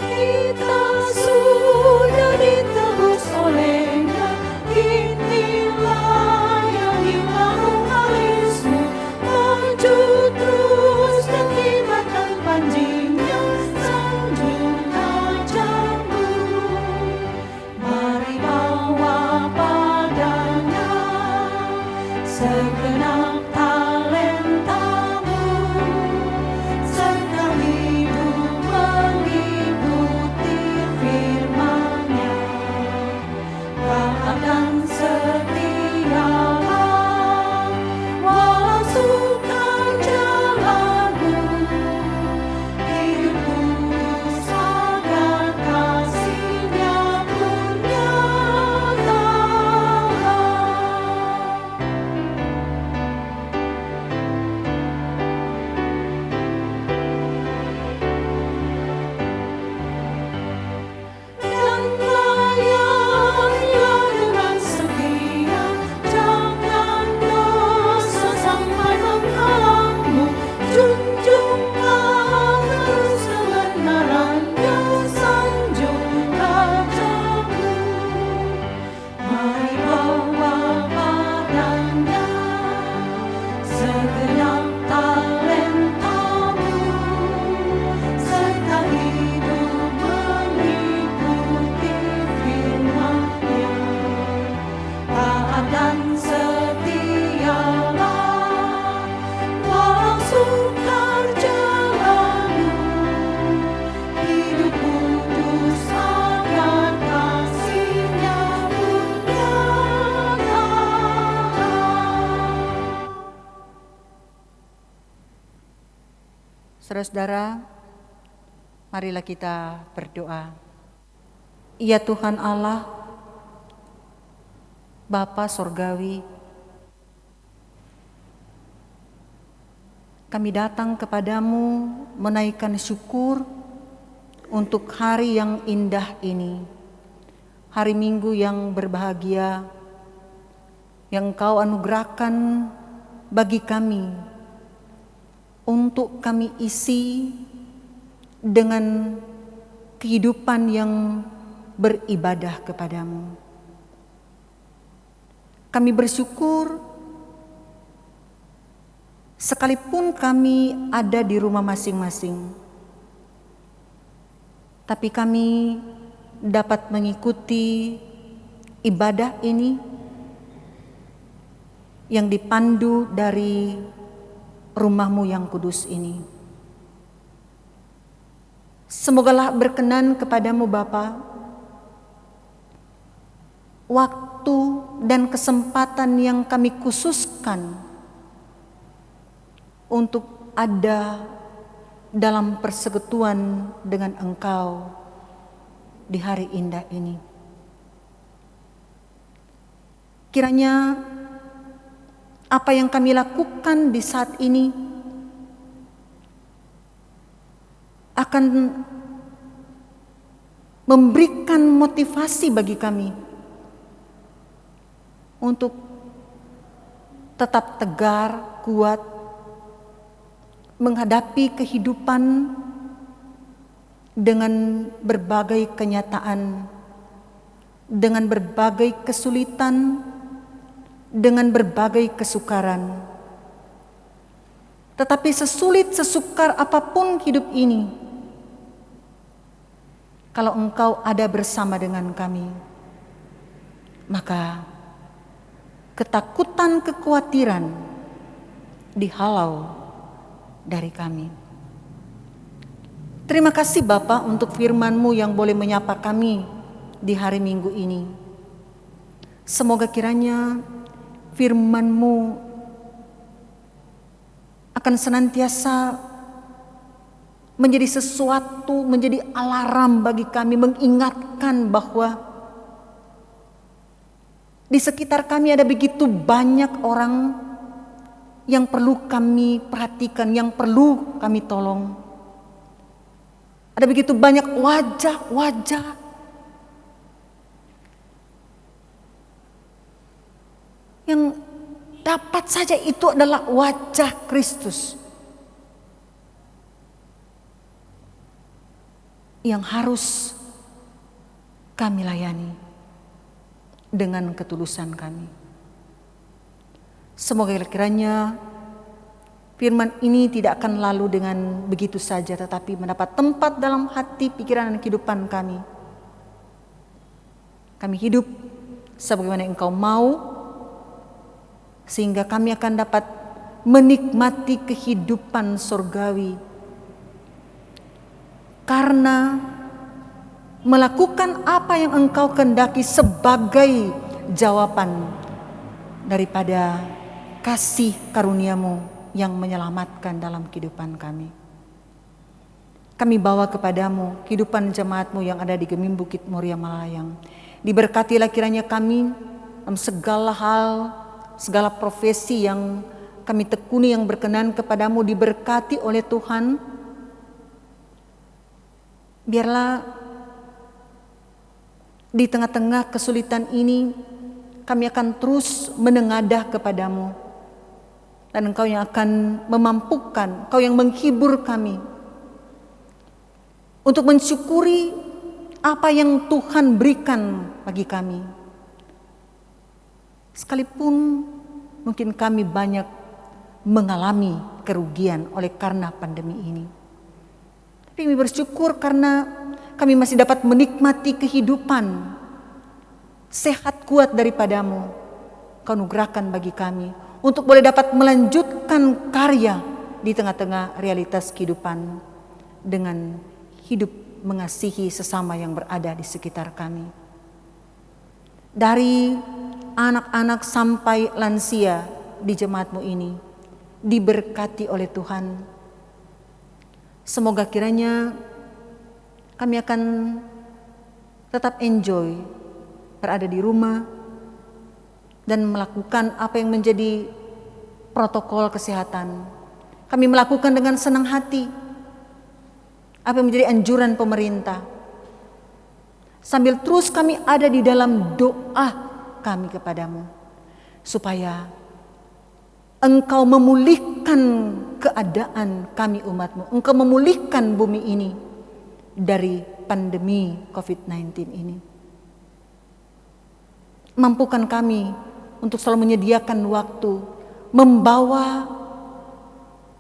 Kita sudah ditebus olehnya, inilah yang hilang alismu, maju terus dan kibarkan panjingnya, sanjung tajammu. Mari bawa padanya segenap talentamu, serta hidup mengikuti firman-Nya. Taat dan setialah, walau sukar jalanmu, hidup kudus agar kasih-Nya pun nyata. Dan layanilah dengan setia, jangan dosa sampai menghalangmu. Junjunglah terus kebenarannya, sanjung rajamu. Mari bawa padanya segenap talentamu, serta hidup mengikuti firman-Nya. Taat dan setialah, Saudara-saudara, marilah kita berdoa. Ya Tuhan Allah, Bapa Sorgawi, kami datang kepadamu menaikkan syukur untuk hari yang indah ini, hari Minggu yang berbahagia, yang Kau anugerahkan bagi kami, untuk kami isi dengan kehidupan yang beribadah kepadamu. Kami bersyukur sekalipun kami ada di rumah masing-masing, tapi kami dapat mengikuti ibadah ini yang dipandu dari rumah-Mu yang kudus ini. Semogalah berkenan kepadamu Bapa, waktu dan kesempatan yang kami khususkan untuk ada dalam persekutuan dengan Engkau di hari indah ini. Kiranya apa yang kami lakukan di saat ini akan memberikan motivasi bagi kami untuk tetap tegar, kuat, menghadapi kehidupan dengan berbagai kenyataan, dengan berbagai kesulitan, dengan berbagai kesukaran. Tetapi sesulit sesukar apapun hidup ini, kalau Engkau ada bersama dengan kami, maka ketakutan, kekhawatiran dihalau dari kami. Terima kasih Bapa untuk firman-Mu yang boleh menyapa kami di hari Minggu ini. Semoga kiranya firman-Mu akan senantiasa menjadi sesuatu, menjadi alarm bagi kami, mengingatkan bahwa di sekitar kami ada begitu banyak orang yang perlu kami perhatikan, yang perlu kami tolong. Ada begitu banyak wajah-wajah yang dapat saja itu adalah wajah Kristus yang harus kami layani dengan ketulusan kami. Semoga kiranya firman ini tidak akan lalu dengan begitu saja, tetapi mendapat tempat dalam hati, pikiran, dan kehidupan kami. Kami hidup sebagaimana Engkau mau, sehingga kami akan dapat menikmati kehidupan surgawi. Karena melakukan apa yang Engkau kehendaki sebagai jawaban daripada kasih karunia-Mu yang menyelamatkan dalam kehidupan kami. Kami bawa kepadamu kehidupan jemaat-Mu yang ada di Gemim Bukit Muria Malayang. Diberkatilah kiranya kami dalam segala hal, segala profesi yang kami tekuni yang berkenan kepadamu, diberkati oleh Tuhan. Biarlah di tengah-tengah kesulitan ini kami akan terus menengadah kepadamu, dan Engkau yang akan memampukan, Engkau yang menghibur kami untuk mensyukuri apa yang Tuhan berikan bagi kami. Sekalipun mungkin kami banyak mengalami kerugian oleh karena pandemi ini, tapi kami bersyukur karena kami masih dapat menikmati kehidupan sehat kuat daripadamu. Kau anugerahkan bagi kami untuk boleh dapat melanjutkan karya di tengah-tengah realitas kehidupan dengan hidup mengasihi sesama yang berada di sekitar kami. Dari anak-anak sampai lansia di jemaat-Mu ini diberkati oleh Tuhan. Semoga kiranya kami akan tetap enjoy berada di rumah dan melakukan apa yang menjadi protokol kesehatan. Kami melakukan dengan senang hati apa yang menjadi anjuran pemerintah. Sambil terus kami ada di dalam doa kami kepadamu, supaya Engkau memulihkan keadaan kami umatmu. Engkau memulihkan bumi ini dari pandemi COVID-19 ini. Mampukan kami untuk selalu menyediakan waktu, membawa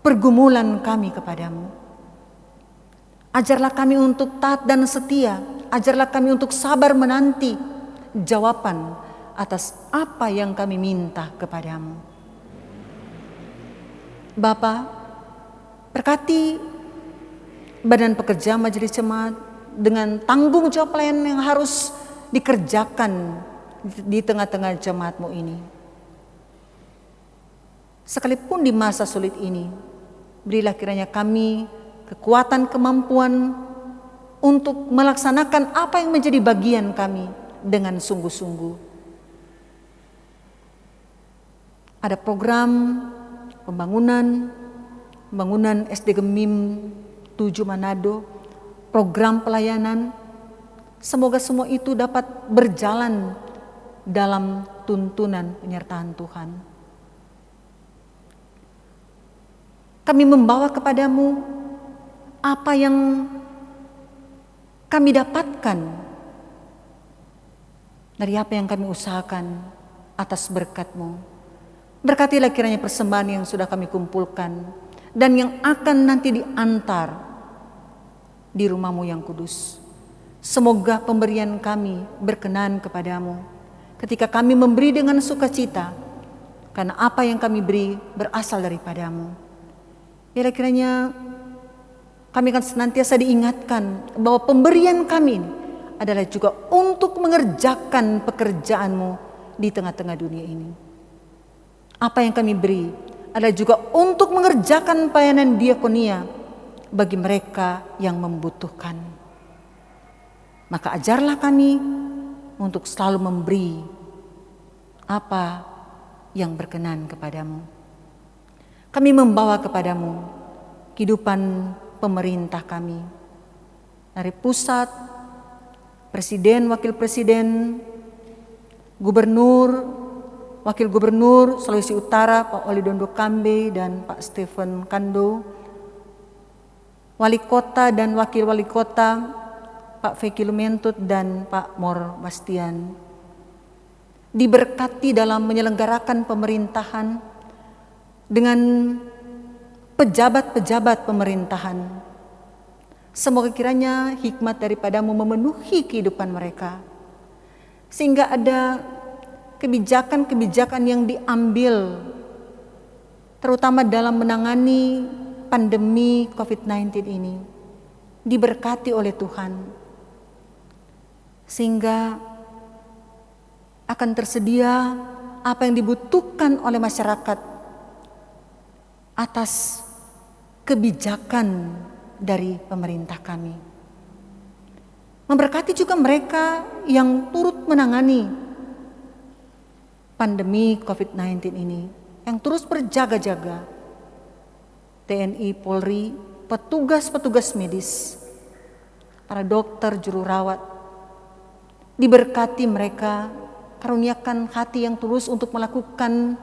pergumulan kami kepadamu. Ajarlah kami untuk taat dan setia. Ajarlah kami untuk sabar menanti jawaban atas apa yang kami minta kepadamu. Bapa, berkati badan pekerja majelis jemaat dengan tanggung jawab pelayanan yang harus dikerjakan di tengah-tengah jemaatmu ini. Sekalipun di masa sulit ini, berilah kiranya kami kekuatan, kemampuan untuk melaksanakan apa yang menjadi bagian kami dengan sungguh-sungguh. Ada program pembangunan SD Gemim 7 Manado, program pelayanan. Semoga semua itu dapat berjalan dalam tuntunan penyertaan Tuhan. Kami membawa kepadamu apa yang kami dapatkan dari apa yang kami usahakan atas berkat-Mu. Berkatilah kiranya persembahan yang sudah kami kumpulkan dan yang akan nanti diantar di rumah-Mu yang kudus. Semoga pemberian kami berkenan kepadamu ketika kami memberi dengan sukacita, karena apa yang kami beri berasal daripadamu. Biarlah kiranya kami akan senantiasa diingatkan bahwa pemberian kami adalah juga untuk mengerjakan pekerjaan-Mu di tengah-tengah dunia ini. Apa yang kami beri adalah juga untuk mengerjakan pelayanan diakonia bagi mereka yang membutuhkan. Maka ajarlah kami untuk selalu memberi apa yang berkenan kepadamu. Kami membawa kepadamu kehidupan pemerintah kami, dari pusat, presiden, wakil presiden, gubernur, wakil gubernur Sulawesi Utara Pak Olidondo Kambe dan Pak Stephen Kando, wali kota dan wakil wali kota Pak Feki Lumentut dan Pak Mor Bastian. Diberkati dalam menyelenggarakan pemerintahan dengan pejabat-pejabat pemerintahan. Semoga kiranya hikmat daripadamu memenuhi kehidupan mereka, sehingga ada kebijakan-kebijakan yang diambil terutama dalam menangani pandemi COVID-19 ini diberkati oleh Tuhan, sehingga akan tersedia apa yang dibutuhkan oleh masyarakat atas kebijakan dari pemerintah kami. Memberkati juga mereka yang turut menangani pandemi COVID-19 ini, yang terus berjaga-jaga. TNI, Polri, petugas-petugas medis, para dokter, juru rawat. Diberkati mereka, karuniakan hati yang tulus untuk melakukan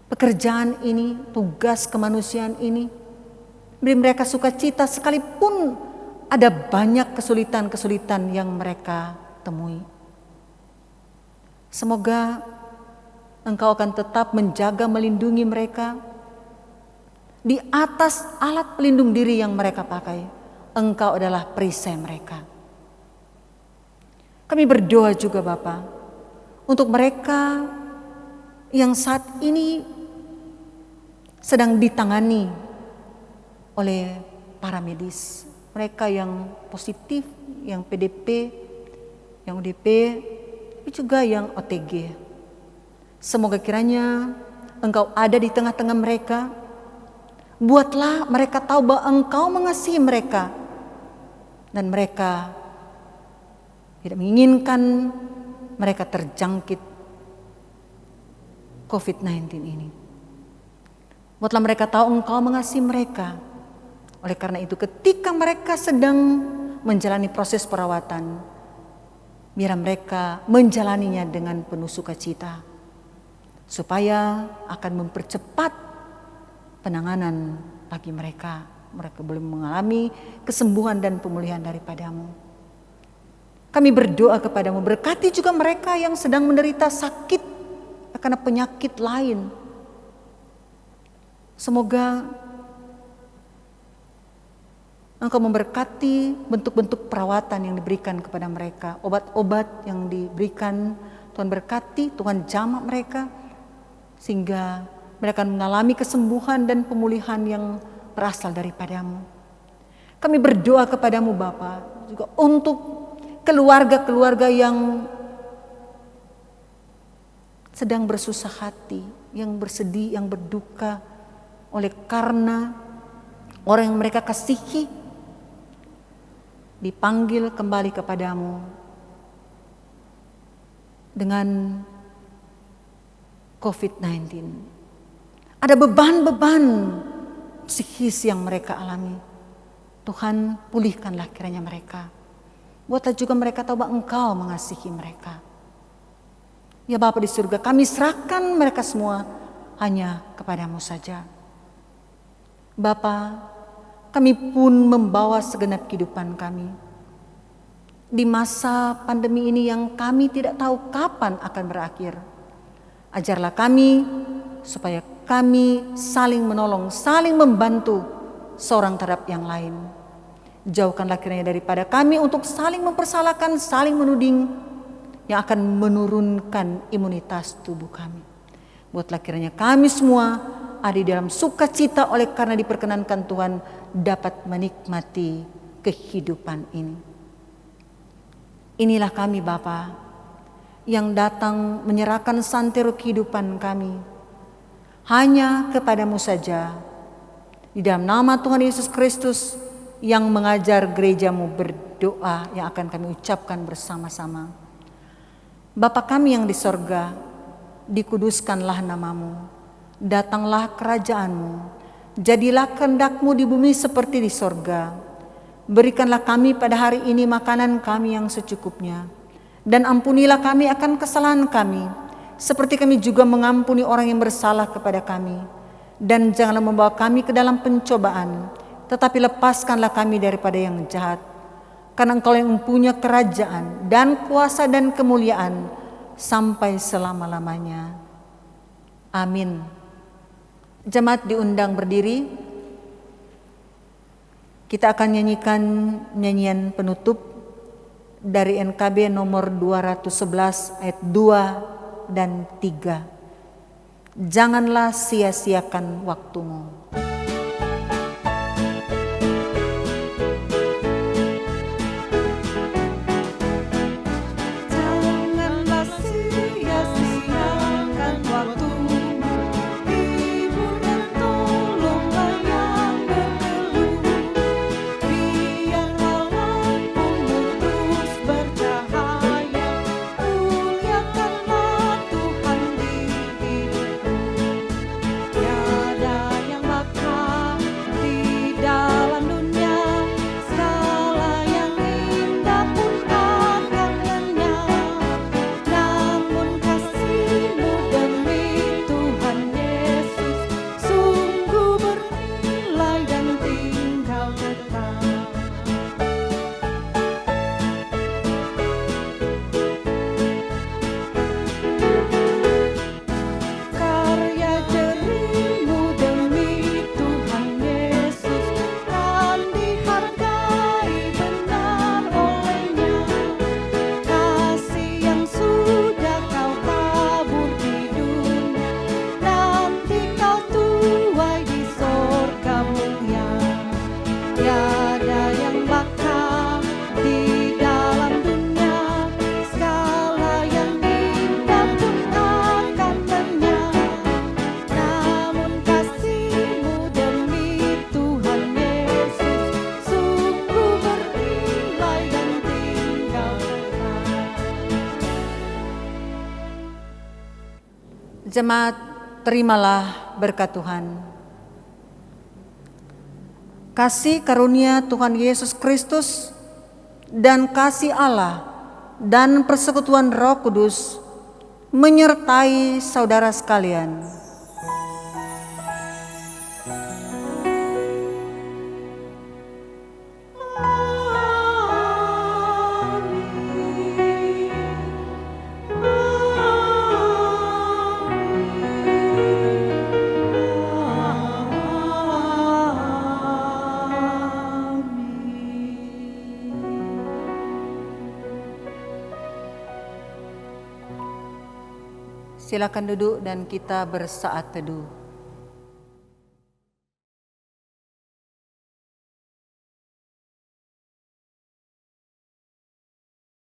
pekerjaan ini, tugas kemanusiaan ini. Beri mereka sukacita sekalipun ada banyak kesulitan-kesulitan yang mereka temui. Semoga Engkau akan tetap menjaga, melindungi mereka. Di atas alat pelindung diri yang mereka pakai, Engkau adalah perisai mereka. Kami berdoa juga Bapa, untuk mereka yang saat ini sedang ditangani oleh para medis, mereka yang positif, yang PDP, yang UDP, tapi juga yang OTG. Semoga kiranya Engkau ada di tengah-tengah mereka, Buatlah mereka tahu bahwa Engkau mengasihi mereka dan mereka tidak menginginkan mereka terjangkit COVID-19 ini. Buatlah mereka tahu Engkau mengasihi mereka. Oleh karena itu ketika mereka sedang menjalani proses perawatan, biar mereka menjalaninya dengan penuh sukacita, supaya akan mempercepat penanganan bagi mereka. Mereka boleh mengalami kesembuhan dan pemulihan daripadamu. Kami berdoa kepadamu, berkati juga mereka yang sedang menderita sakit karena penyakit lain. Semoga Engkau memberkati bentuk-bentuk perawatan yang diberikan kepada mereka, obat-obat yang diberikan. Tuhan berkati, Tuhan jamak mereka, sehingga mereka akan mengalami kesembuhan dan pemulihan yang berasal daripadamu. Kami berdoa kepadamu Bapa, juga untuk keluarga-keluarga yang sedang bersusah hati, yang bersedih, yang berduka, oleh karena orang yang mereka kasihi dipanggil kembali kepadamu dengan COVID-19. Ada beban-beban psikis yang mereka alami. Tuhan, pulihkanlah kiranya mereka. Buatlah juga mereka tahu bahwa Engkau mengasihi mereka. Ya Bapa di surga, kami serahkan mereka semua hanya kepadamu saja. Bapa, kami pun membawa segenap kehidupan kami di masa pandemi ini yang kami tidak tahu kapan akan berakhir. Ajarlah kami supaya kami saling menolong, saling membantu seorang terhadap yang lain. Jauhkanlah kiranya daripada kami untuk saling mempersalahkan, saling menuding yang akan menurunkan imunitas tubuh kami. Buatlah kiranya kami semua ada di dalam sukacita oleh karena diperkenankan Tuhan dapat menikmati kehidupan ini. Inilah kami Bapa yang datang menyerahkan santero kehidupan kami hanya kepadamu saja. Di dalam nama Tuhan Yesus Kristus yang mengajar gerejamu berdoa yang akan kami ucapkan bersama-sama. Bapa kami yang di sorga, dikuduskanlah namamu, datanglah kerajaanmu, jadilah kehendakmu di bumi seperti di sorga. Berikanlah kami pada hari ini makanan kami yang secukupnya, dan ampunilah kami akan kesalahan kami, seperti kami juga mengampuni orang yang bersalah kepada kami. Dan janganlah membawa kami ke dalam pencobaan, tetapi lepaskanlah kami daripada yang jahat. Karena Engkau yang mempunyai kerajaan dan kuasa dan kemuliaan sampai selama-lamanya. Amin. Jemaat diundang berdiri. Kita akan nyanyikan nyanyian penutup dari NKB nomor 211 ayat 2 dan 3. Janganlah sia-siakan waktumu. Janganlah sia-siakan waktumu, hibur dan tolonglah yang berkeluh. Biarlah lampumu terus bercahaya, muliakanlah Tuhan di hidupmu. Tiada yang bakal Jemaat, terimalah berkat Tuhan. Kasih karunia Tuhan Yesus Kristus dan kasih Allah dan persekutuan Roh Kudus menyertai saudara sekalian. Silakan duduk dan kita bersaat teduh.